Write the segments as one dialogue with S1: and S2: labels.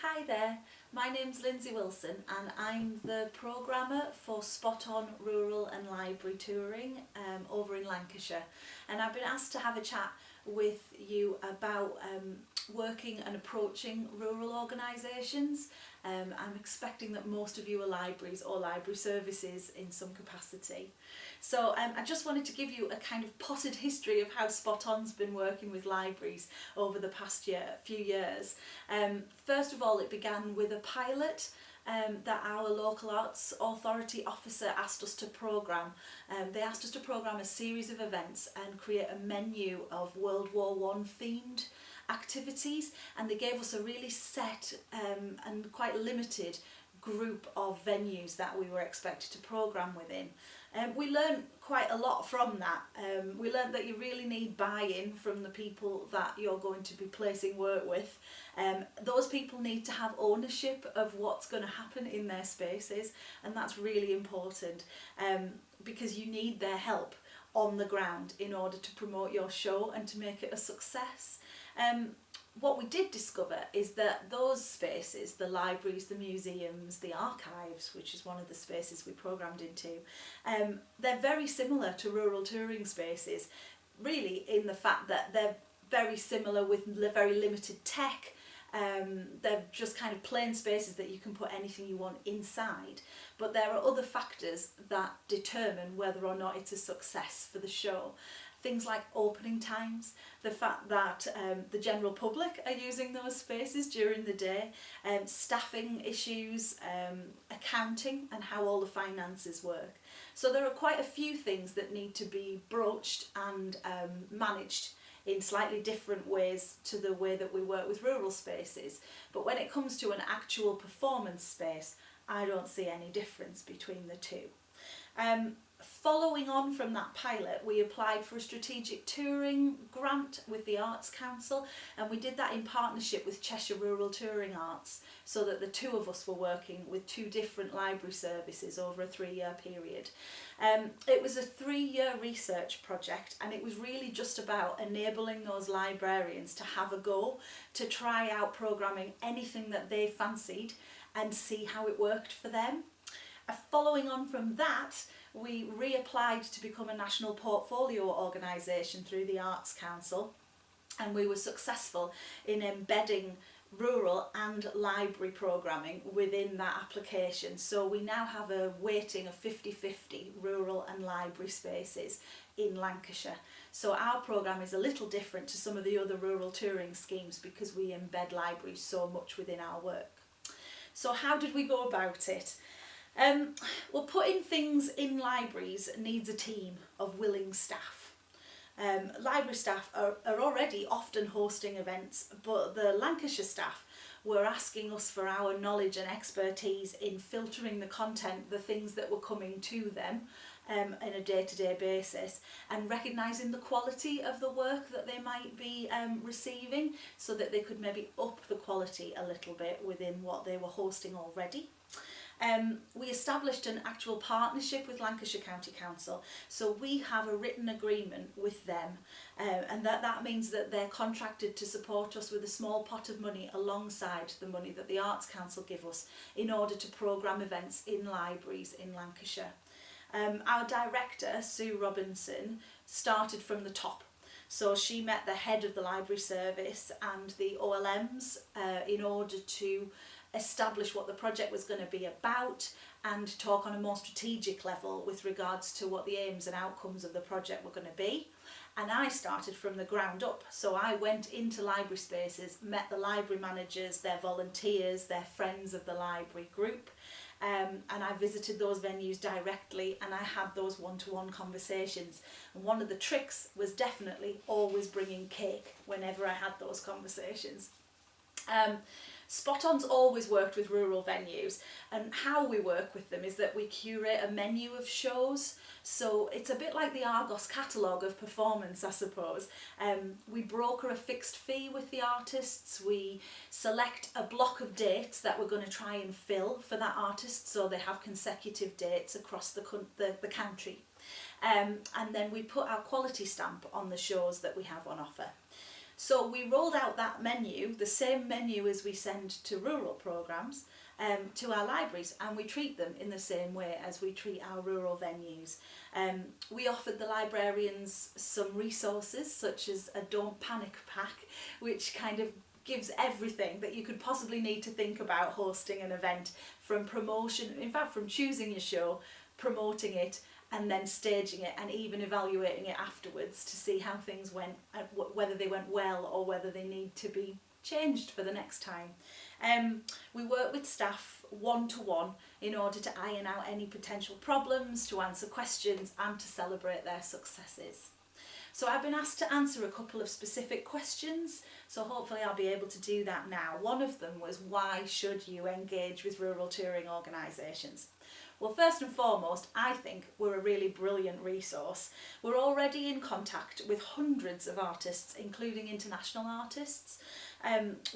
S1: Hi there, my name's Lyndsey Wilson and I'm the programmer for Spot On Rural and Library Touring over in Lancashire, and I've been asked to have a chat with you about working and approaching rural organisations. I'm expecting that most of you are libraries or library services in some capacity. So I just wanted to give you a kind of potted history of how Spot On's been working with libraries over the past few years. First of all, it began with a pilot that our local arts authority officer asked us to programme. They asked us to programme a series of events and create a menu of World War I themed activities, and they gave us a really set and quite limited group of venues that we were expected to programme within. We learned quite a lot from that. We learned that you really need buy-in from the people that you're going to be placing work with. Those people need to have ownership of what's going to happen in their spaces, and that's really important because you need their help on the ground in order to promote your show and to make it a success. What we did discover is that those spaces, the libraries, the museums, the archives, which is one of the spaces we programmed into, they're very similar to rural touring spaces, really, in the fact that they're very similar with very limited tech. They're just kind of plain spaces that you can put anything you want inside, but there are other factors that determine whether or not it's a success for the show. Things like opening times, the fact that the general public are using those spaces during the day, staffing issues, accounting and how all the finances work. So there are quite a few things that need to be broached and managed in slightly different ways to the way that we work with rural spaces. But when it comes to an actual performance space, I don't see any difference between the two. Following on from that pilot, we applied for a strategic touring grant with the Arts Council, and we did that in partnership with Cheshire Rural Touring Arts, so that the two of us were working with two different library services over a 3-year period. It was a 3-year research project, and it was really just about enabling those librarians to have a go, to try out programming anything that they fancied and see how it worked for them. Following on from that, we reapplied to become a national portfolio organisation through the Arts Council, and we were successful in embedding rural and library programming within that application. So we now have a weighting of 50-50 rural and library spaces in Lancashire. So our programme is a little different to some of the other rural touring schemes because we embed libraries so much within our work. So how did we go about it? Well, putting things in libraries needs a team of willing staff. Library staff are already often hosting events, but the Lancashire staff were asking us for our knowledge and expertise in filtering the content, the things that were coming to them on a day-to-day basis, and recognising the quality of the work that they might be receiving, so that they could maybe up the quality a little bit within what they were hosting already. We established an actual partnership with Lancashire County Council, so we have a written agreement with them, and that means that they're contracted to support us with a small pot of money alongside the money that the Arts Council give us in order to programme events in libraries in Lancashire. Our director, Sue Robinson, started from the top. So she met the head of the library service and the OLMs in order to establish what the project was going to be about and talk on a more strategic level with regards to what the aims and outcomes of the project were going to be. And I started from the ground up, so I went into library spaces, met the library managers, their volunteers, their friends of the library group, and I visited those venues directly, and I had those one-to-one conversations. And one of the tricks was definitely always bringing cake whenever I had those conversations. Spot On's always worked with rural venues, and how we work with them is that we curate a menu of shows. So it's a bit like the Argos catalogue of performance, I suppose. We broker a fixed fee with the artists. We select a block of dates that we're going to try and fill for that artist, so they have consecutive dates across the country. And then we put our quality stamp on the shows that we have on offer. So we rolled out that menu, the same menu as we send to rural programmes, to our libraries, and we treat them in the same way as we treat our rural venues. We offered the librarians some resources such as a Don't Panic pack, which kind of gives everything that you could possibly need to think about hosting an event, from promotion, in fact from choosing your show, promoting it, and then staging it, and even evaluating it afterwards to see how things went, whether they went well or whether they need to be changed for the next time. We work with staff one-to-one in order to iron out any potential problems, to answer questions and to celebrate their successes. So I've been asked to answer a couple of specific questions, so hopefully I'll be able to do that now. One of them was, why should you engage with rural touring organisations? Well, first and foremost, I think we're a really brilliant resource. We're already in contact with hundreds of artists, including international artists.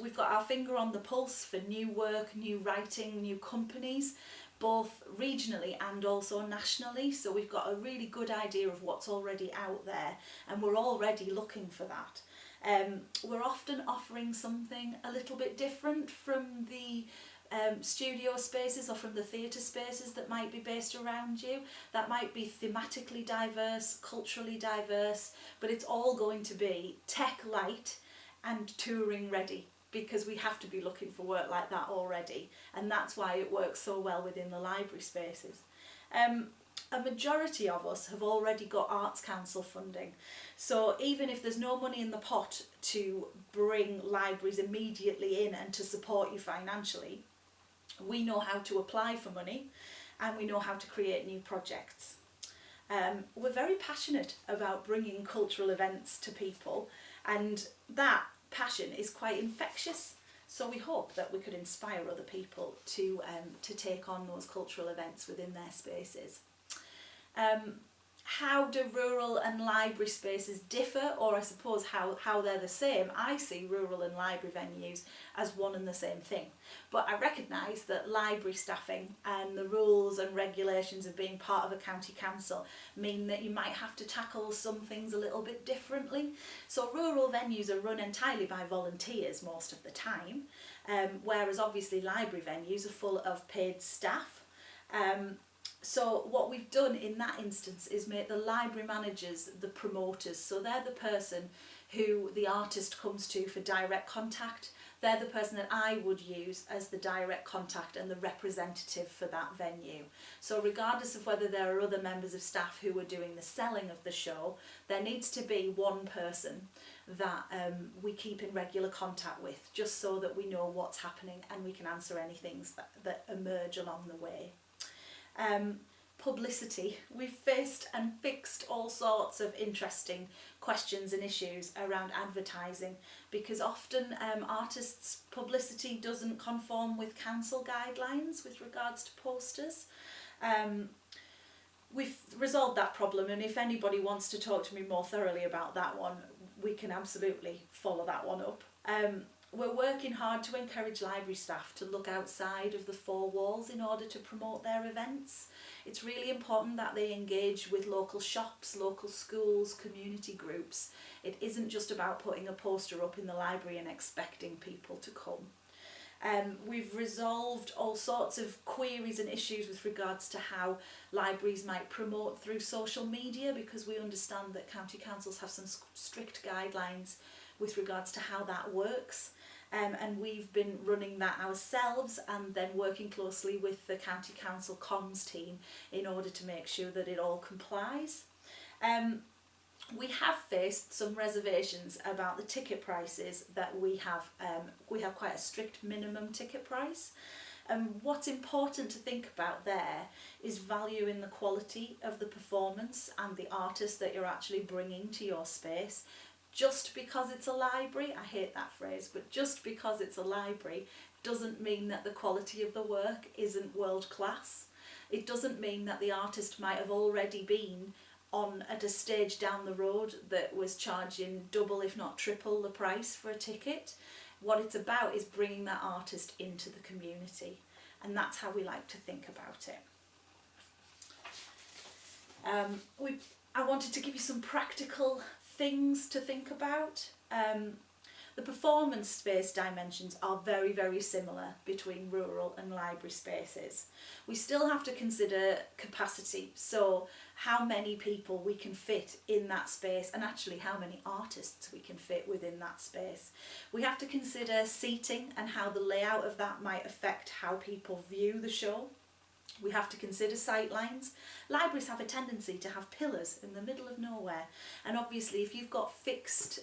S1: We've got our finger on the pulse for new work, new writing, new companies, both regionally and also nationally. So we've got a really good idea of what's already out there, and we're already looking for that. We're often offering something a little bit different from the studio spaces or from the theatre spaces that might be based around you. That might be thematically diverse, culturally diverse, but it's all going to be tech light and touring ready, because we have to be looking for work like that already, and that's why it works so well within the library spaces. A majority of us have already got Arts Council funding, so even if there's no money in the pot to bring libraries immediately in and to support you financially, we know how to apply for money and we know how to create new projects. We're very passionate about bringing cultural events to people, and that passion is quite infectious, so we hope that we could inspire other people to take on those cultural events within their spaces. How do rural and library spaces differ, or I suppose how they're the same? I see rural and library venues as one and the same thing, but I recognise that library staffing and the rules and regulations of being part of a county council mean that you might have to tackle some things a little bit differently. So rural venues are run entirely by volunteers most of the time, whereas obviously library venues are full of paid staff. So what we've done in that instance is make the library managers the promoters. So they're the person who the artist comes to for direct contact. They're the person that I would use as the direct contact and the representative for that venue. So regardless of whether there are other members of staff who are doing the selling of the show, there needs to be one person that we keep in regular contact with, just so that we know what's happening and we can answer any things that emerge along the way. Publicity. We've faced and fixed all sorts of interesting questions and issues around advertising, because often artists' publicity doesn't conform with council guidelines with regards to posters. We've resolved that problem, and if anybody wants to talk to me more thoroughly about that one, we can absolutely follow that one up. We're working hard to encourage library staff to look outside of the four walls in order to promote their events. It's really important that they engage with local shops, local schools, community groups. It isn't just about putting a poster up in the library and expecting people to come. We've resolved all sorts of queries and issues with regards to how libraries might promote through social media, because we understand that county councils have some strict guidelines with regards to how that works. And we've been running that ourselves and then working closely with the county council comms team in order to make sure that it all complies. We have faced some reservations about the ticket prices that we have. We have quite a strict minimum ticket price. What's important to think about there is valuing the quality of the performance and the artist that you're actually bringing to your space. Just because it's a library, I hate that phrase, but just because it's a library doesn't mean that the quality of the work isn't world class. It doesn't mean that the artist might have already been at a stage down the road that was charging double if not triple the price for a ticket. What it's about is bringing that artist into the community, and that's how we like to think about it. I wanted to give you some practical things to think about. The performance space dimensions are very, very similar between rural and library spaces. We still have to consider capacity, so how many people we can fit in that space and actually how many artists we can fit within that space. We have to consider seating and how the layout of that might affect how people view the show. We have to consider sightlines. Libraries have a tendency to have pillars in the middle of nowhere, and obviously if you've got fixed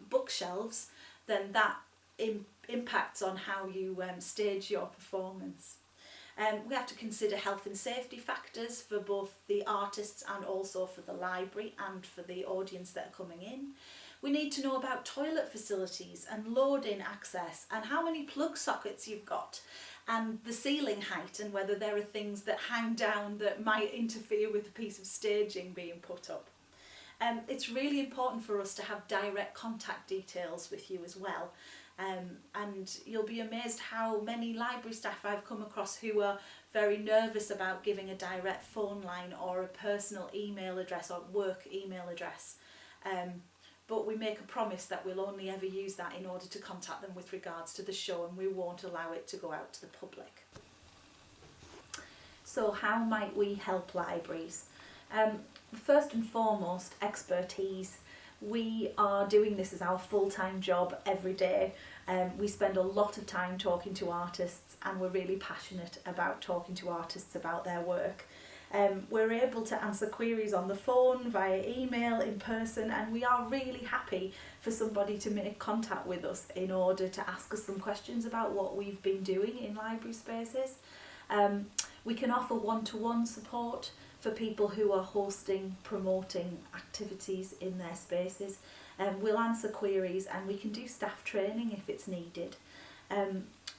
S1: bookshelves, then that impacts on how you stage your performance. We have to consider health and safety factors for both the artists and also for the library and for the audience that are coming in. We need to know about toilet facilities and load-in access and how many plug sockets you've got, and the ceiling height and whether there are things that hang down that might interfere with a piece of staging being put up. It's really important for us to have direct contact details with you as well. And you'll be amazed how many library staff I've come across who are very nervous about giving a direct phone line or a personal email address or work email address. But we make a promise that we'll only ever use that in order to contact them with regards to the show, and we won't allow it to go out to the public. So how might we help libraries? First and foremost, expertise. We are doing this as our full-time job every day. We spend a lot of time talking to artists, and we're really passionate about talking to artists about their work. We're able to answer queries on the phone, via email, in person, and we are really happy for somebody to make contact with us in order to ask us some questions about what we've been doing in library spaces. We can offer one-to-one support for people who are hosting, promoting activities in their spaces. We'll answer queries, and we can do staff training if it's needed.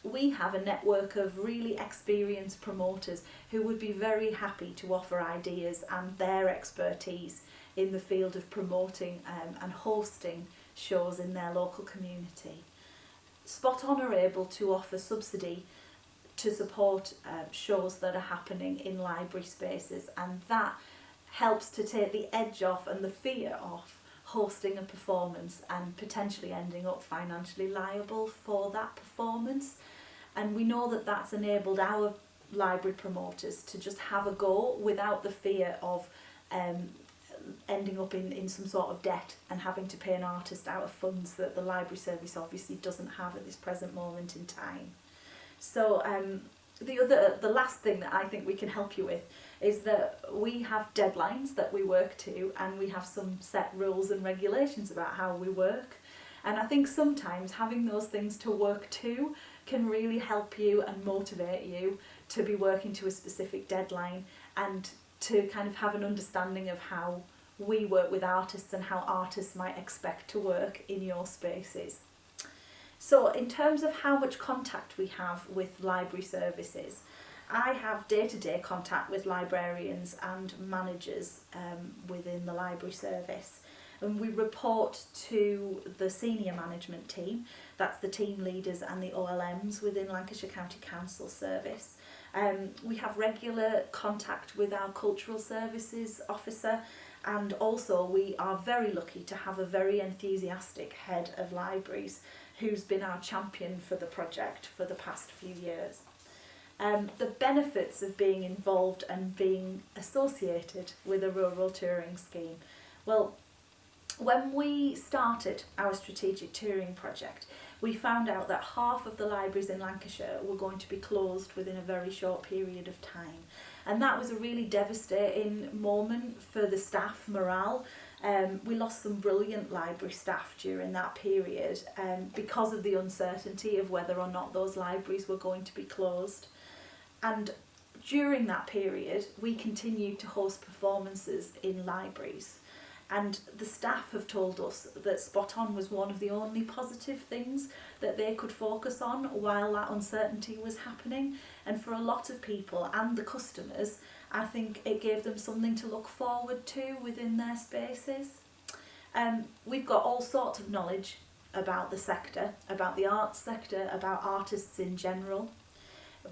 S1: We have a network of really experienced promoters who would be very happy to offer ideas and their expertise in the field of promoting and hosting shows in their local community. Spot On are able to offer subsidy to support shows that are happening in library spaces, and that helps to take the edge off and the fear off hosting a performance and potentially ending up financially liable for that performance. And we know that that's enabled our library promoters to just have a go without the fear of ending up in some sort of debt and having to pay an artist out of funds that the library service obviously doesn't have at this present moment in time. So the last thing that I think we can help you with is that we have deadlines that we work to, and we have some set rules and regulations about how we work. And I think sometimes having those things to work to can really help you and motivate you to be working to a specific deadline, and to kind of have an understanding of how we work with artists and how artists might expect to work in your spaces. So in terms of how much contact we have with library services, I have day-to-day contact with librarians and managers within the library service, and we report to the senior management team, that's the team leaders and the OLMs within Lancashire County Council service. We have regular contact with our cultural services officer, and also we are very lucky to have a very enthusiastic head of libraries who's been our champion for the project for the past few years. The benefits of being involved and being associated with a rural touring scheme. Well, when we started our strategic touring project, we found out that half of the libraries in Lancashire were going to be closed within a very short period of time. And that was a really devastating moment for the staff morale. We lost some brilliant library staff during that period because of the uncertainty of whether or not those libraries were going to be closed. And during that period, we continued to host performances in libraries. And the staff have told us that Spot On was one of the only positive things that they could focus on while that uncertainty was happening. And for a lot of people and the customers, I think it gave them something to look forward to within their spaces. We've got all sorts of knowledge about the sector, about the arts sector, about artists in general.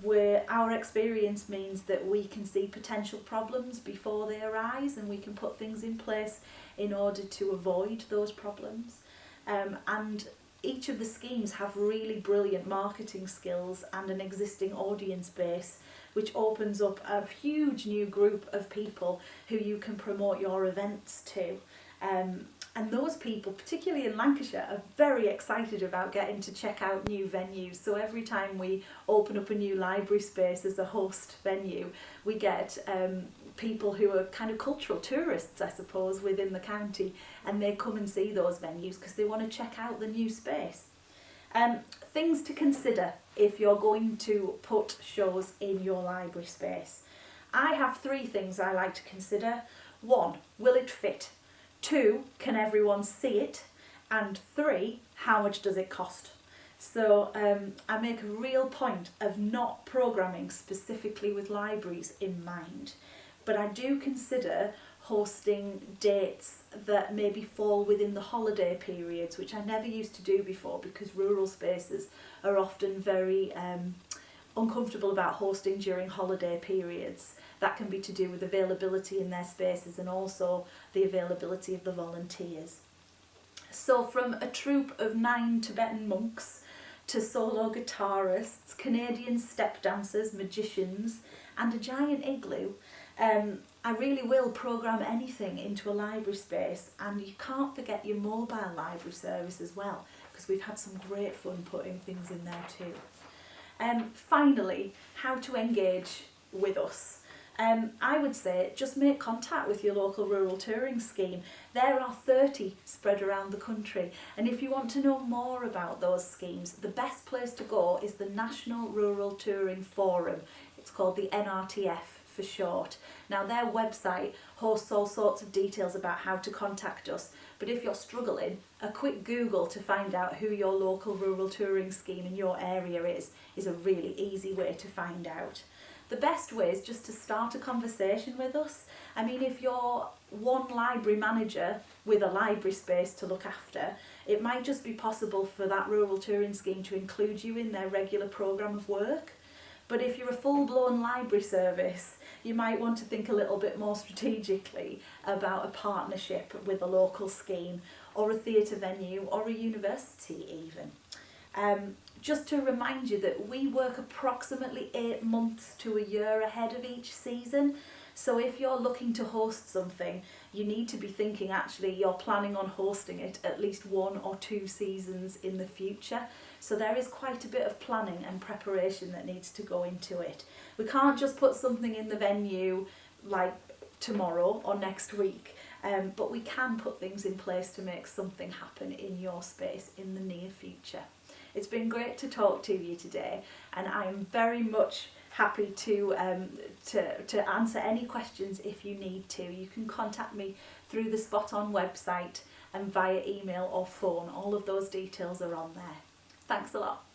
S1: Where our experience means that we can see potential problems before they arise, and we can put things in place in order to avoid those problems. And each of the schemes have really brilliant marketing skills and an existing audience base, which opens up a huge new group of people who you can promote your events to. And those people, particularly in Lancashire, are very excited about getting to check out new venues. So every time we open up a new library space as a host venue, we get people who are kind of cultural tourists, I suppose, within the county, and they come and see those venues because they want to check out the new space. Things to consider if you're going to put shows in your library space. I have 3 things I like to consider. 1, will it fit? 2, can everyone see it? And 3, how much does it cost? So I make a real point of not programming specifically with libraries in mind, but I do consider hosting dates that maybe fall within the holiday periods, which I never used to do before because rural spaces are often very uncomfortable about hosting during holiday periods. That can be to do with availability in their spaces and also the availability of the volunteers. So from a troupe of 9 Tibetan monks to solo guitarists, Canadian step dancers, magicians and a giant igloo, I really will programme anything into a library space, and you can't forget your mobile library service as well, because we've had some great fun putting things in there too. Finally, how to engage with us. I would say just make contact with your local rural touring scheme. There are 30 spread around the country, and if you want to know more about those schemes, the best place to go is the National Rural Touring Forum. It's called the NRTF for short. Now their website hosts all sorts of details about how to contact us, but if you're struggling, a quick Google to find out who your local rural touring scheme in your area is a really easy way to find out. The best way is just to start a conversation with us. I mean, if you're one library manager with a library space to look after, it might just be possible for that rural touring scheme to include you in their regular programme of work. But if you're a full-blown library service, you might want to think a little bit more strategically about a partnership with a local scheme or a theatre venue or a university even. Just to remind you that we work approximately 8 months to a year ahead of each season. So if you're looking to host something, you need to be thinking actually you're planning on hosting it at least 1 or 2 seasons in the future. So there is quite a bit of planning and preparation that needs to go into it. We can't just put something in the venue like tomorrow or next week, but we can put things in place to make something happen in your space in the near future. It's been great to talk to you today, and I'm very much happy to answer any questions if you need to. You can contact me through the Spot On website and via email or phone. All of those details are on there. Thanks a lot.